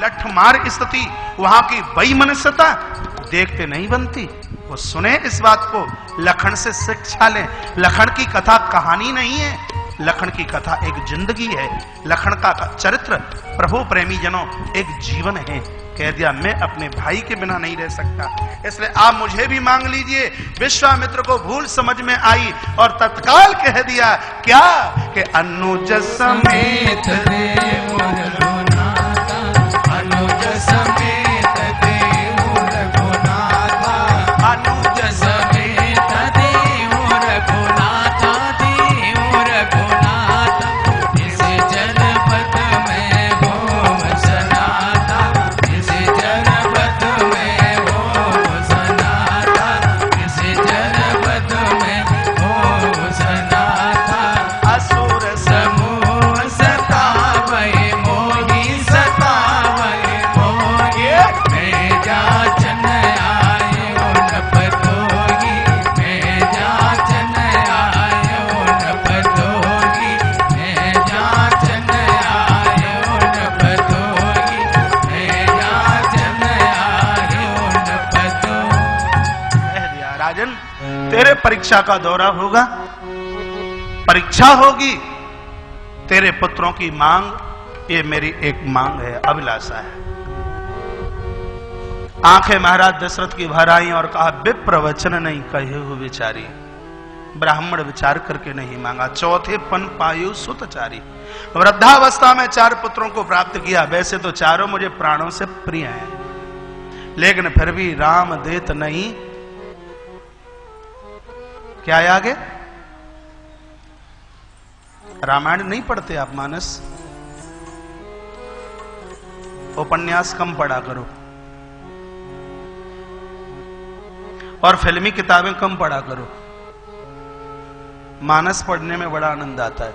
लठमार स्थिति, वहां की वैमनस्यता देखते नहीं बनती। वो सुने इस बात को, लखन से शिक्षा लें। लखन की कथा कहानी नहीं है, लखन की कथा एक जिंदगी है। लखन का चरित्र प्रभु प्रेमी जनों एक जीवन है। कह दिया मैं अपने भाई के बिना नहीं रह सकता, इसलिए आप मुझे भी मांग लीजिए। विश्वामित्र को भूल समझ में आई और तत्काल कह दिया क्या कि अनुज समेत देव रघुनाथा, अनुज समेत देव रघुनाथा, अनुज समेत देव रघुनाथा, देव रघुनाथा, इस जनपद में हो सनाता, इस जनपद में हो सनाता, इस जनपद में हो सनाता। असुर समूह सतावै मोहि, सतावै मोहि, मैं जाचन आयो न पतोगी, मैं जाचन आयो न पतोगी, मैं जाचन आयो न पतोगी, मैं जाचन आयो न पतोगी। कह दिया राजन तेरे परीक्षा का दौरा होगा, परीक्षा होगी, तेरे पुत्रों की मांग, ये मेरी एक मांग है, अभिलाषा है। आंखें महाराज दशरथ की भर आई और कहा विप्र वचन नहीं कहे हो विचारी, ब्राह्मण विचार करके नहीं मांगा। चौथे पन पायु सुतचारी, वृद्धावस्था में 4 पुत्रों को प्राप्त किया। वैसे तो चारों मुझे प्राणों से प्रिय हैं, लेकिन फिर भी राम देत नहीं। क्या है आगे? रामायण नहीं पढ़ते आप मानस? उपन्यास कम पढ़ा करो और फिल्मी किताबें कम पढ़ा करो। मानस पढ़ने में बड़ा आनंद आता है।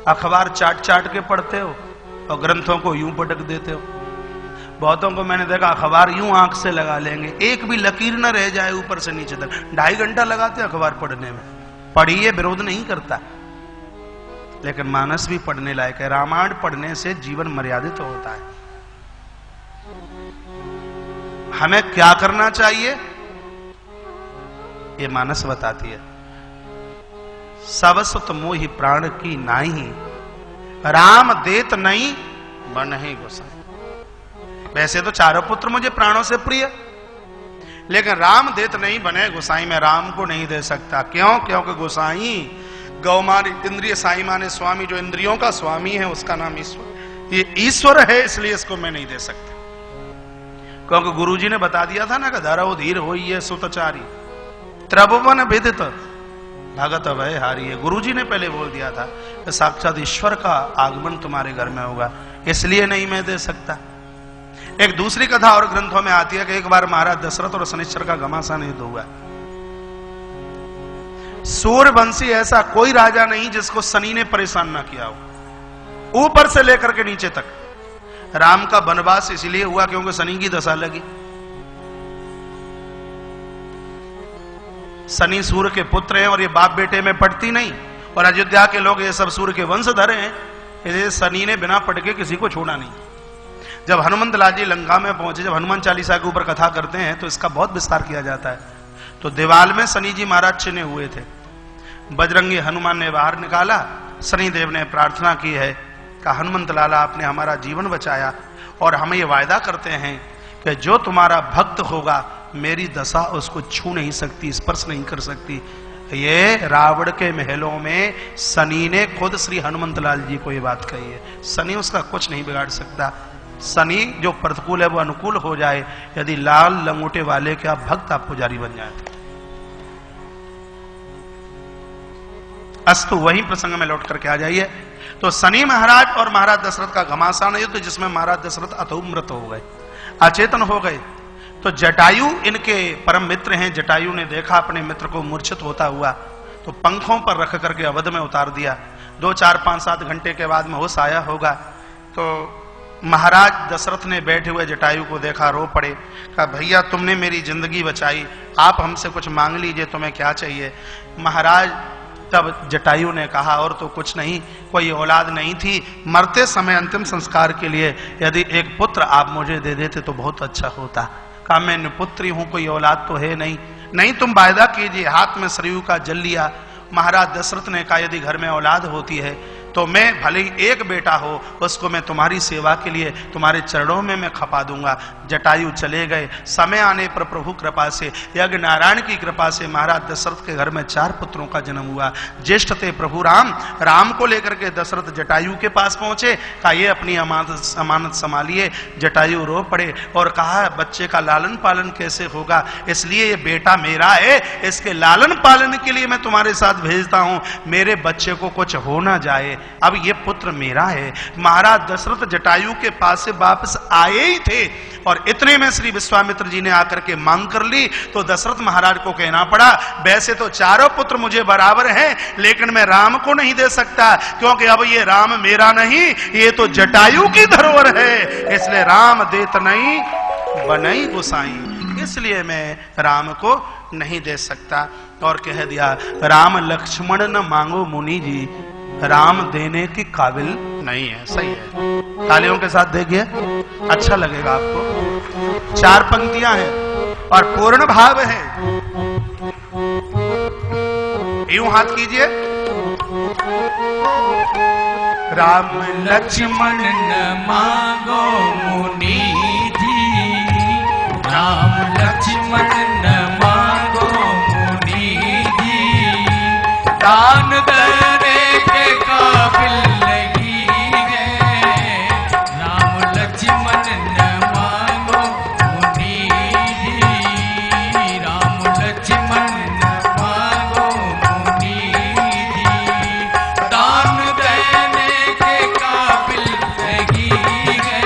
अखबार चाट चाट के पढ़ते हो और ग्रंथों को यूं पटक देते हो। बहुतों को मैंने देखा अखबार यूं आंख से लगा लेंगे, एक भी लकीर न रह जाए ऊपर से नीचे तक। 2.5 घंटा लगाते अखबार पढ़ने में। पढ़िए, विरोध नहीं करता, लेकिन मानस भी पढ़ने लायक है। रामायण पढ़ने से जीवन मर्यादित होता है। हमें क्या करना चाहिए ये मानस बताती है। सबसुत मोहि प्राण की नाही, राम देत नहीं बनहि गोसाई। वैसे तो चारों पुत्र मुझे प्राणों से प्रिय, लेकिन राम देत नहीं बने गोसाई, मैं राम को नहीं दे सकता। क्यों? क्योंकि गोसाई गौमारी इंद्रिय साई माने स्वामी, जो इंद्रियों का स्वामी है उसका नाम ईश्वर। ये ईश्वर है, इसलिए इसको मैं नहीं दे सकता। क्योंकि गुरुजी ने बता दिया था ना कि धरव धीर होइए सुतचारी, त्रिभुवन विदित भगत भय हारी है। गुरुजी ने पहले बोल दिया था कि साक्षात ईश्वर का आगमन तुम्हारे घर में होगा, इसलिए नहीं मैं दे सकता। एक दूसरी कथा और ग्रंथों में आती है कि एक बार महाराज दशरथ और शनिश्चर का घमासान युद्ध हुआ। सूर्यवंशी ऐसा कोई राजा नहीं जिसको शनि ने परेशान ना किया हो, ऊपर से लेकर के नीचे तक। राम का वनवास इसलिए हुआ क्योंकि शनि की दशा लगी। शनि सूर्य के पुत्र हैं और ये बाप बेटे में पड़ती नहीं, और अयोध्या के लोग ये सब सूर्य के वंशधर हैं, इसलिए शनि ने बिना पढ़ के किसी को छोड़ा नहीं। जब हनुमंत लाल जी लंका में पहुंचे, जब हनुमान चालीसा के ऊपर कथा करते हैं तो इसका बहुत विस्तार किया जाता है। तो दीवाल में शनि जी महाराज चिन्हे हुए थे। बजरंगी हनुमान ने बाहर निकाला, शनिदेव ने प्रार्थना की है कि हनुमंत लाला आपने हमारा जीवन बचाया और हमें ये वायदा करते हैं कि जो तुम्हारा भक्त होगा मेरी दशा उसको छू नहीं सकती, स्पर्श नहीं कर सकती। ये रावण के महलों में शनि ने खुद श्री हनुमंत लाल जी को ये बात कही है। शनि उसका कुछ नहीं बिगाड़ सकता। शनि जो प्रतिकूल है वो अनुकूल हो जाए, यदि लाल लंगोटे वाले के आप भक्त आप पुजारी बन जाए। अस्तु, वही प्रसंग में लौट करके आ जाइए। तो शनि महाराज और महाराज दशरथ का घमासान युद्ध, जिसमें महाराज दशरथ अतोमृत हो गए, अचेतन हो गए। तो जटायु इनके परम मित्र हैं। जटायु ने देखा अपने मित्र को मूर्छित होता हुआ, तो पंखों पर रख करके अवध में उतार दिया। 2, 4, 5, 7 घंटे के बाद में होश आया होगा। तो महाराज दशरथ ने बैठे हुए जटायु को देखा, रो पड़े। कहा भैया तुमने मेरी जिंदगी बचाई, आप हमसे कुछ मांग लीजिए, तुम्हें क्या चाहिए। महाराज तब जटायु ने कहा और तो कुछ नहीं, कोई औलाद नहीं थी, मरते समय अंतिम संस्कार के लिए यदि एक पुत्र आप मुझे दे देते तो बहुत अच्छा होता। कहा मैं निपुत्री हूं, कोई औलाद तो है नहीं। नहीं, तुम वायदा कीजिए। हाथ में सरयू का जल लिया। महाराज दशरथ ने कहा यदि घर में औलाद होती है तो मैं भले ही एक बेटा हो, उसको मैं तुम्हारी सेवा के लिए तुम्हारे चरणों में मैं खपा दूंगा। जटायु चले गए। समय आने पर प्रभु कृपा से, यज्ञ नारायण की कृपा से महाराज दशरथ के घर में 4 पुत्रों का जन्म हुआ। ज्येष्ठ थे प्रभु राम। राम को लेकर के दशरथ जटायु के पास पहुंचे। कहा ये अपनी अमानत संभालिए। जटायु रो पड़े और कहा बच्चे का लालन पालन कैसे होगा, इसलिए ये बेटा मेरा है, इसके लालन पालन के लिए मैं तुम्हारे साथ भेजता हूं, मेरे बच्चे को कुछ हो ना जाए, अब ये पुत्र मेरा है। महाराज दशरथ जटायु के पास से वापस आए ही थे और इतने में श्री विश्वामित्र जी ने आकर के मांग कर ली। तो दशरथ महाराज को कहना पड़ा वैसे तो 4 पुत्र मुझे बराबर हैं, लेकिन मैं राम को नहीं दे सकता, क्योंकि अब ये राम मेरा नहीं, ये तो जटायु की धरोहर है, इसलिए राम देत नहीं बनई गोसाई, इसलिए मैं राम को नहीं दे सकता। और कह दिया राम लक्ष्मण न मांगो मुनि जी, राम देने के काबिल नहीं है। सही है, तालियों के साथ देखिए, अच्छा लगेगा आपको। 4 पंक्तियां हैं और पूर्ण भाव है। यूं हाथ कीजिए। राम लक्ष्मण न मांगो मुनि जी, राम लक्ष्मण न मांगो मुनि जी, दान देने के काबिल नहीं है, राम लक्ष्मण न मांगो मुनि जी, राम लक्ष्मण न मांगो मुनि जी, दान देने के काबिल नहीं है,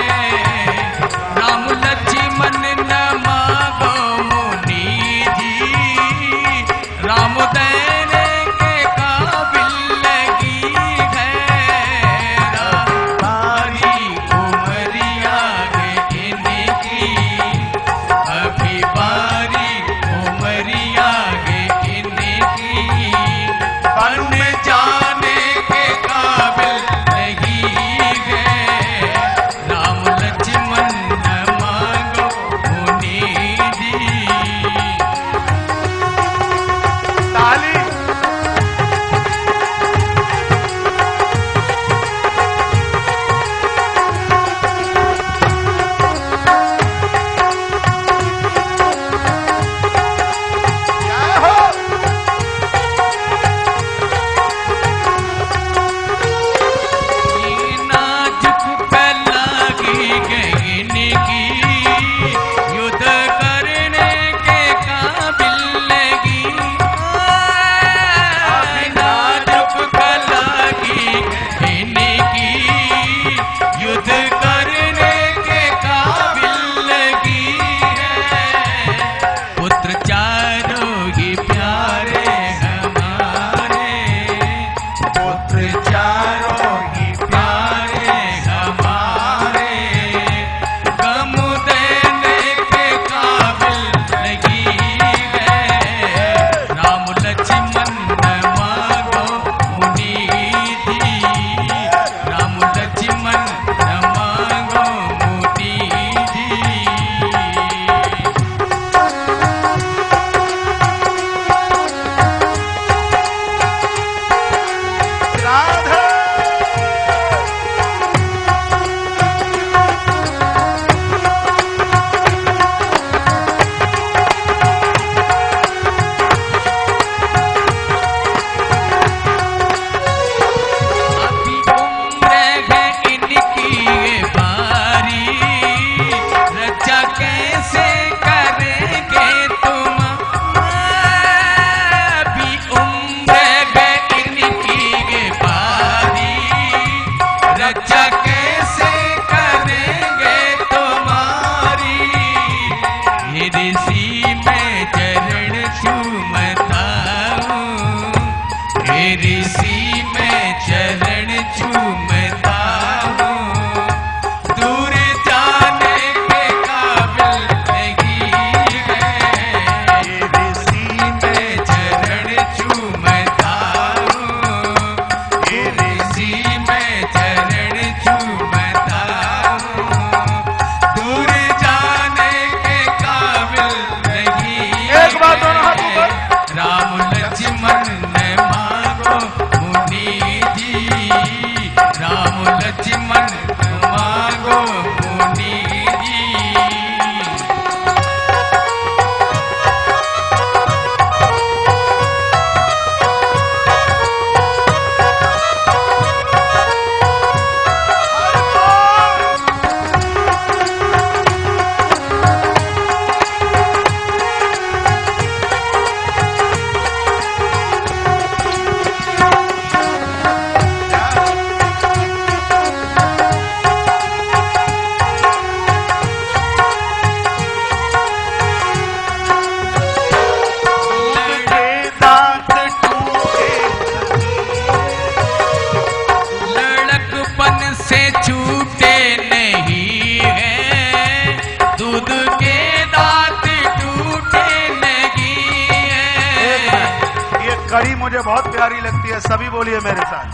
मुझे बहुत प्यारी लगती है, सभी बोलिए मेरे साथ।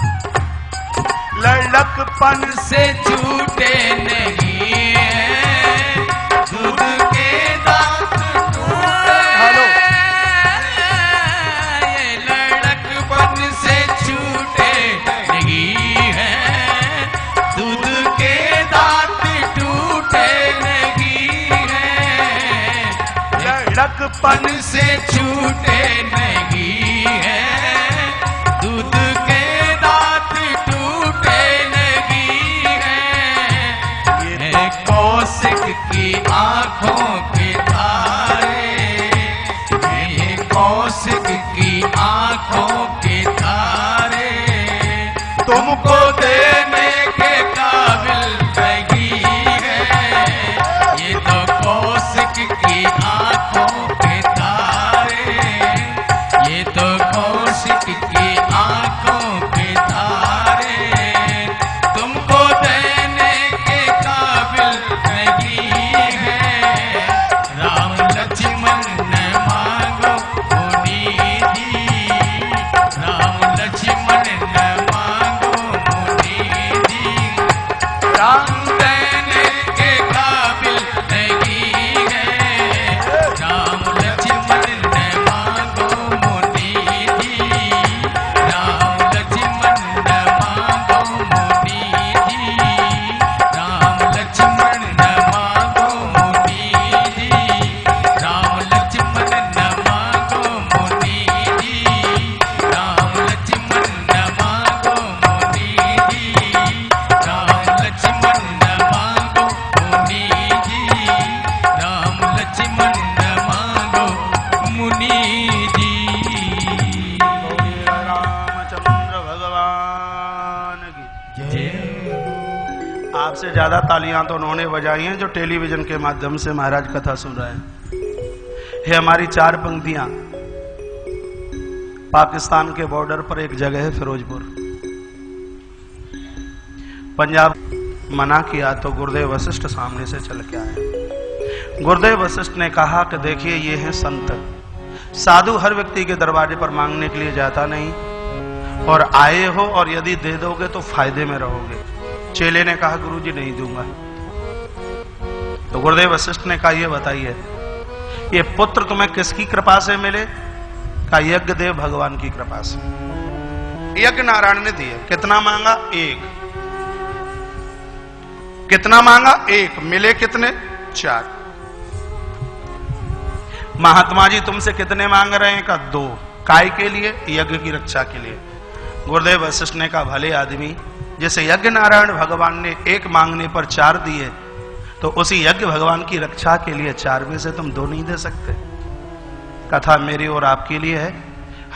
लड़कपन से छूटे नहीं है, दूध के दांत टूटे। हेलो, ये लड़कपन से छूटे नहीं है, दूध के दांत टूटे नहीं है। लड़कपन से छूटे नहीं है, दूध के दांत टूटे नहीं है। ये कौशिक की आंखों के तारे, ये कौशिक की आंखों के तारे, तुमको देने के काबिल नहीं है। ये तो कौशिक की आंखों के तारे, ये तो कौशिक की आंखों के तारे, तुमको देने के काबिल नहीं है। राम लक्ष्मण न मांगो मुनि जी, राम लक्ष्मण न मांगो मुनि जी, राम देने के काबिल नहीं है। राम लक्ष्मण न मांगो मुनि जी, राम लक्ष्मण न मांगो मुनि जी, राम लक्ष्मण न मांगो मुनि जी, राम लक्ष्मण न मांगो मुनि जी, राम लक्ष्मण न मांगो मुनि जी, राम लक्ष्मण न मांगो मुनि जी, राम लक्ष्मण न मांगो मुनि जी। रामचंद्र भगवान की। जय। आपसे ज्यादा तालियां तो उन्होंने बजाई हैं जो टेलीविजन के माध्यम से महाराज कथा सुन रहे हैं। ये हमारी चार पंक्तियां पाकिस्तान के बॉर्डर पर एक जगह है फिरोजपुर, पंजाब। मना किया तो गुरुदेव वशिष्ठ सामने से चल के आए। गुरुदेव वशिष्ठ ने कहा कि देखिए ये है संत, साधु हर व्यक्ति के दरवाजे पर मांगने के लिए जाता नहीं, और आए हो और यदि दे दोगे तो फायदे में रहोगे। चेले ने कहा गुरुजी नहीं दूंगा। तो गुरुदेव वशिष्ठ ने कहा ये बताइए, ये पुत्र तुम्हें किसकी कृपा से मिले? कहा यज्ञ देव भगवान की कृपा से। यज्ञ नारायण ने दिया। कितना मांगा? एक। कितना मांगा? एक। मिले कितने? चार। महात्मा जी तुमसे कितने मांग रहे हैं? का दो। काय के लिए? यज्ञ की रक्षा के लिए। गुरुदेव वशिष्ठ ने कहा भले आदमी, जैसे यज्ञ नारायण भगवान ने एक मांगने पर चार दिए, तो उसी यज्ञ भगवान की रक्षा के लिए चार में से तुम दो नहीं दे सकते। कथा मेरी और आपके लिए है।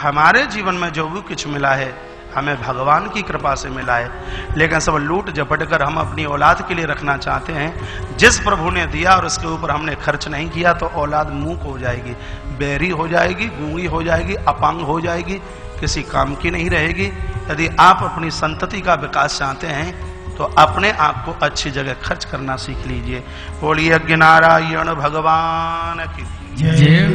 हमारे जीवन में जो भी कुछ मिला है हमें भगवान की कृपा से मिला है, लेकिन सब लूट झपट कर हम अपनी औलाद के लिए रखना चाहते हैं। जिस प्रभु ने दिया और उसके ऊपर हमने खर्च नहीं किया तो औलाद मूक हो जाएगी, बेरी हो जाएगी, गूंगी हो जाएगी, अपांग हो जाएगी, किसी काम की नहीं रहेगी। यदि आप अपनी संतति का विकास चाहते हैं तो अपने आप को अच्छी जगह खर्च करना सीख लीजिए। बोलिए यज्ञ नारायण भगवान की।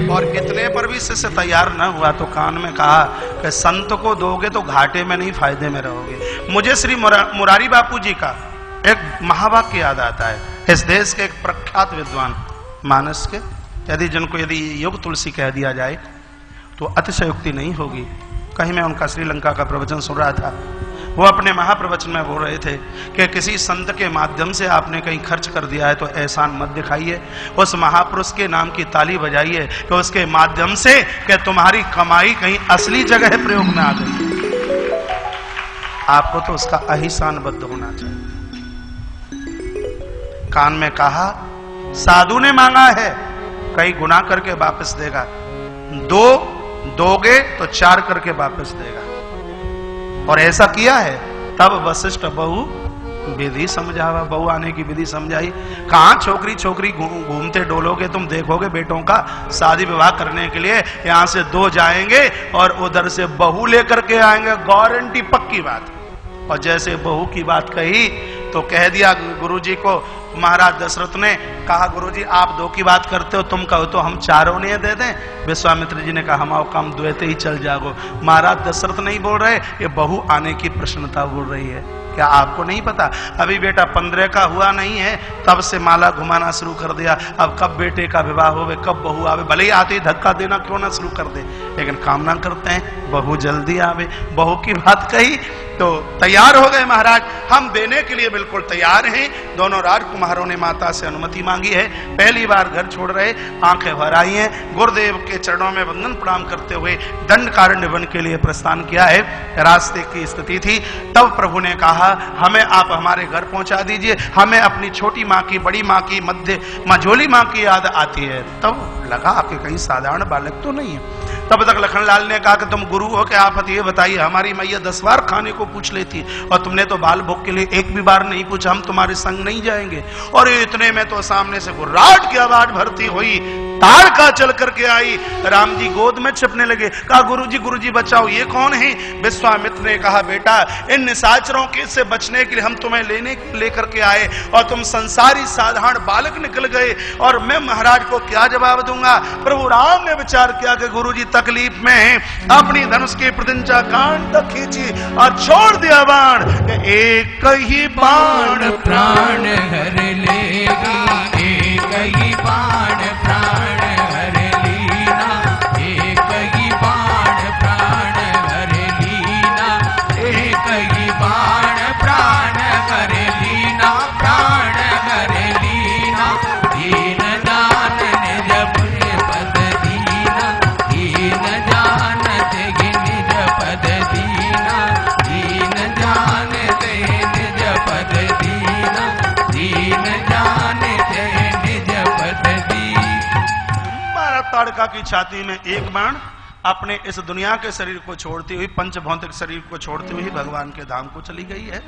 और इतने पर भी शिष्य तैयार न हुआ तो कान में कहा कि संत को दोगे तो घाटे में नहीं फायदे में रहोगे। मुझे श्री मुरारी बापू जी का एक महावाक्य याद आता है। इस देश के एक प्रख्यात विद्वान मानस के, यदि युग तुलसी कह दिया जाए तो अतिशयोक्ति नहीं होगी। कहीं मैं उनका श्रीलंका का प्रवचन सुन रहा था, वो अपने महाप्रवचन में बोल रहे थे कि किसी संत के माध्यम से आपने कहीं खर्च कर दिया है तो एहसान मत दिखाइए, उस महापुरुष के नाम की ताली बजाइए कि उसके माध्यम से कि तुम्हारी कमाई कहीं असली जगह प्रयोग में आ गई। आपको तो उसका अहिसानबद्ध होना चाहिए। कान में कहा साधु ने मांगा है, कई गुना करके वापस देगा, दो दोगे तो चार करके वापस देगा। और ऐसा किया है। तब वशिष्ठ बहु विधि समझावा, बहु आने की विधि समझाई। कहां छोकरी छोकरी घूमते डोलोगे, तुम देखोगे बेटों का शादी विवाह करने के लिए यहां से दो जाएंगे और उधर से बहू लेकर के आएंगे, गारंटी पक्की बात। और जैसे बहू की बात कही तो कह दिया गुरुजी को महाराज दशरथ ने कहा गुरुजी आप 2 की बात करते हो, तुम कहो तो हम 4 ने दे दें। विश्वामित्र जी ने कहा हमारा काम द्वैत ही चल जागो। महाराज दशरथ नहीं बोल रहे, ये बहू आने की प्रसन्नता बोल रही है। क्या आपको नहीं पता अभी बेटा 15 का हुआ नहीं है, तब से माला घुमाना शुरू कर दिया। अब कब बेटे का विवाह होवे, कब बहू आवे, भले ही आते ही धक्का देना क्यों ना शुरू कर दे, लेकिन कामना करते हैं बहू जल्दी आवे। बहू की बात कही तो तैयार हो गए महाराज, हम देने के लिए बिल्कुल तैयार हैं। दोनों राजकुमारों ने माता से अनुमति मांगी है, पहली बार घर छोड़ रहे, आंखें भर आई हैं। गुरुदेव के चरणों में वंदन प्रणाम करते हुए दंडकारण्य वन के लिए प्रस्थान किया है। रास्ते की स्थिति थी, तब प्रभु ने कहा हमें आप हमारे घर पहुंचा दीजिए, हमें अपनी छोटी माँ की, बड़ी माँ की, मध्य मझोली माँ की याद आती है। तब लगा कि कहीं साधारण बालक तो नहीं है। तब तक लखनलाल ने कहा कि तुम गुरु हो क्या, आप ये बताइए हमारी मैया 10 बार खाने को पूछ लेती और तुमने तो बाल भोग के लिए 1 भी बार नहीं पूछा, हम तुम्हारे संग नहीं जाएंगे। और इतने में तो सामने से गुर्राट की आवाज भरती हुई ताड़का चल करके आई। राम जी गोद में छिपने लगे, कहा गुरुजी बचाओ, ये कौन है? विश्वामित्र ने कहा बेटा इन निशाचरों के से बचने के लिए हम तुम्हें लेकर के आए और तुम संसारी साधारण बालक निकल गए और मैं महाराज को क्या जवाब दूंगा। प्रभु राम ने विचार किया कि गुरुजी तकलीफ में है, अपनी धनुष की प्रतिंचा कान तक खींची और छोड़ दिया बाण। एक ही बाण प्राण हर लेगी, एक ही बाण प्राण हर लीना, एक ही बाण प्राण हर लीना, एक ही बाण प्राण हर लीना, प्राण हर लीना। दीन जान निज पद दीना, दीन जान निज पद दीना, दीन जान निज पद दीना, दीन जान निज पद दीना। ताड़का की छाती में एक बाण अपने इस दुनिया के शरीर को छोड़ती हुई, पंच भौतिक शरीर को छोड़ती हुई भगवान के धाम को चली गई है।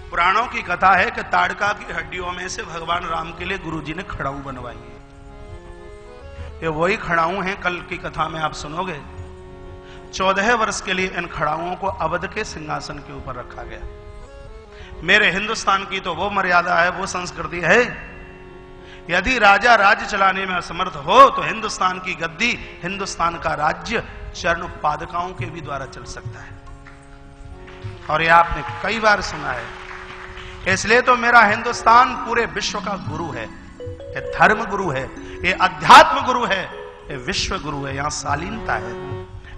पुराणों की कथा है कि ताड़का की हड्डियों में से भगवान राम के लिए गुरुजी ने खड़ाऊ बनवाई है। ये वही खड़ाऊ हैं, कल की कथा में आप सुनोगे। 14 वर्ष के लिए इन खड़ाऊओं को अवध के सिंहासन के ऊपर रखा गया। मेरे हिंदुस्तान की तो वो मर्यादा है, वो संस्कृति है, यदि राजा राज्य चलाने में असमर्थ हो तो हिंदुस्तान की गद्दी, हिंदुस्तान का राज्य चरण पादुकाओं के भी द्वारा चल सकता है। और ये आपने कई बार सुना है। इसलिए तो मेरा हिंदुस्तान पूरे विश्व का गुरु है, ये धर्म गुरु है, ये अध्यात्म गुरु है, ये विश्व गुरु है। यहां शालीनता है,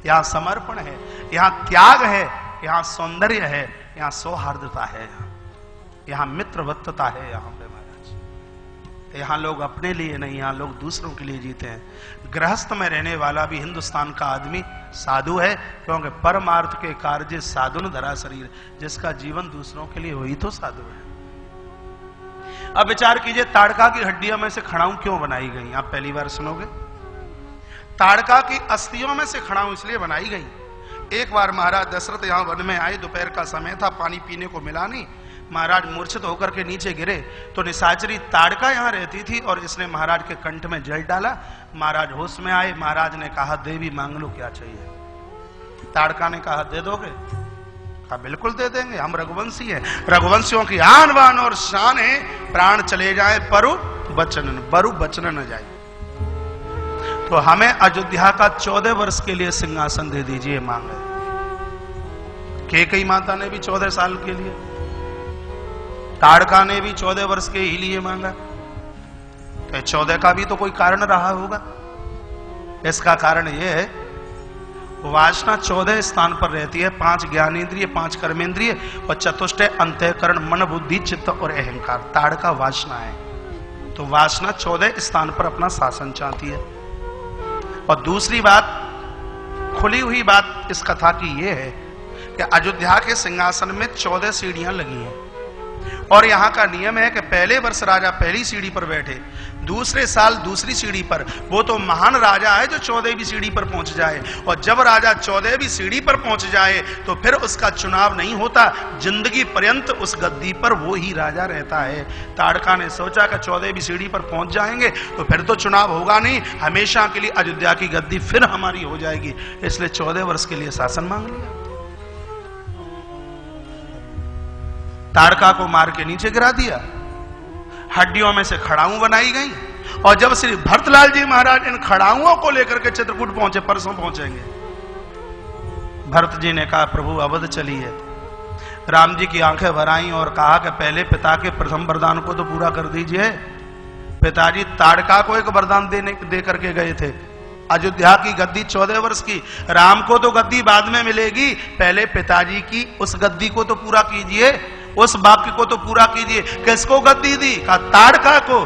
यहां समर्पण है, यहां त्याग है, यहां सौंदर्य है, यहां सौहार्दता है, यहां मित्रवत्ता है। यहां लोग अपने लिए नहीं, यहां लोग दूसरों के लिए जीते हैं। गृहस्थ में रहने वाला भी हिंदुस्तान का आदमी साधु है, क्योंकि परमार्थ के कार्य साधुन धरा शरीर, जिसका जीवन दूसरों के लिए वही तो साधु है। अब विचार कीजिए ताड़का की हड्डियों में से खड़ाऊ क्यों बनाई गई, आप पहली बार सुनोगे। ताड़का की अस्थियों में से खड़ाऊ इसलिए बनाई गई। एक बार महाराज दशरथ यहां वन में आए, दोपहर का समय था, पानी पीने को मिला नहीं, महाराज मूर्छित होकर के नीचे गिरे तो निशाचरी ताड़का यहां रहती थी और इसने महाराज के कंठ में जल डाला। महाराज होश में आए, महाराज ने कहा देवी मांग लो क्या चाहिए। ताड़का ने कहा दे दोगे? कहा बिल्कुल दे देंगे, हम रघुवंशी हैं, रघुवंशियों की आन बान और शान है, प्राण चले जाए बरु बचन न जाए। तो हमें अयोध्या का 14 वर्ष के लिए सिंहासन दे दीजिए मांगे। कैकेयी माता ने भी 14 साल के लिए, ताड़का ने भी 14 वर्ष के ही लिए मांगा। तो 14 का भी तो कोई कारण रहा होगा। इसका कारण यह है वासना 14 स्थान पर रहती है, 5 ज्ञानेंद्रिय, 5 कर्मेंद्रिय और चतुष्टय अंतःकरण, मन, बुद्धि, चित्त और अहंकार। ताड़का वासना है, तो वासना 14 स्थान पर अपना शासन चाहती है। और दूसरी बात, खुली हुई बात इस कथा की यह है कि अयोध्या के सिंहासन में 14 सीढ़ियां लगी हैं और यहां का नियम है कि पहले वर्ष राजा पहली सीढ़ी पर बैठे, दूसरे साल दूसरी सीढ़ी पर। वो तो महान राजा है जो 14वीं सीढ़ी पर पहुंच जाए, और जब राजा 14वीं सीढ़ी पर पहुंच जाए तो फिर उसका चुनाव नहीं होता, जिंदगी पर्यंत उस गद्दी पर वो ही राजा रहता है। ताड़का ने सोचा कि 14वीं सीढ़ी पर पहुंच जाएंगे तो फिर तो चुनाव होगा नहीं, हमेशा के लिए अयोध्या की गद्दी फिर हमारी हो जाएगी, इसलिए 14 वर्ष के लिए शासन मांग लिया। ताड़का को मार के नीचे गिरा दिया, हड्डियों में से खड़ाऊ बनाई गई। और जब श्री भरतलाल जी महाराज इन खड़ाऊओं को लेकर के चित्रकूट पहुंचे, परसों पहुंचेंगे, भरत जी ने कहा प्रभु अवध चलिए। राम जी की आंखें भर आईं और कहा कि पहले पिता के प्रथम वरदान को तो पूरा कर दीजिए। पिताजी ताड़का को एक वरदान दे करके गए थे, अयोध्या की गद्दी 14 वर्ष की, राम को तो गद्दी बाद में मिलेगी, पहले पिताजी की उस गद्दी को तो पूरा कीजिए, उस वाक्य को तो पूरा कीजिए। किसको गद्दी दी? कहा ताड़का को।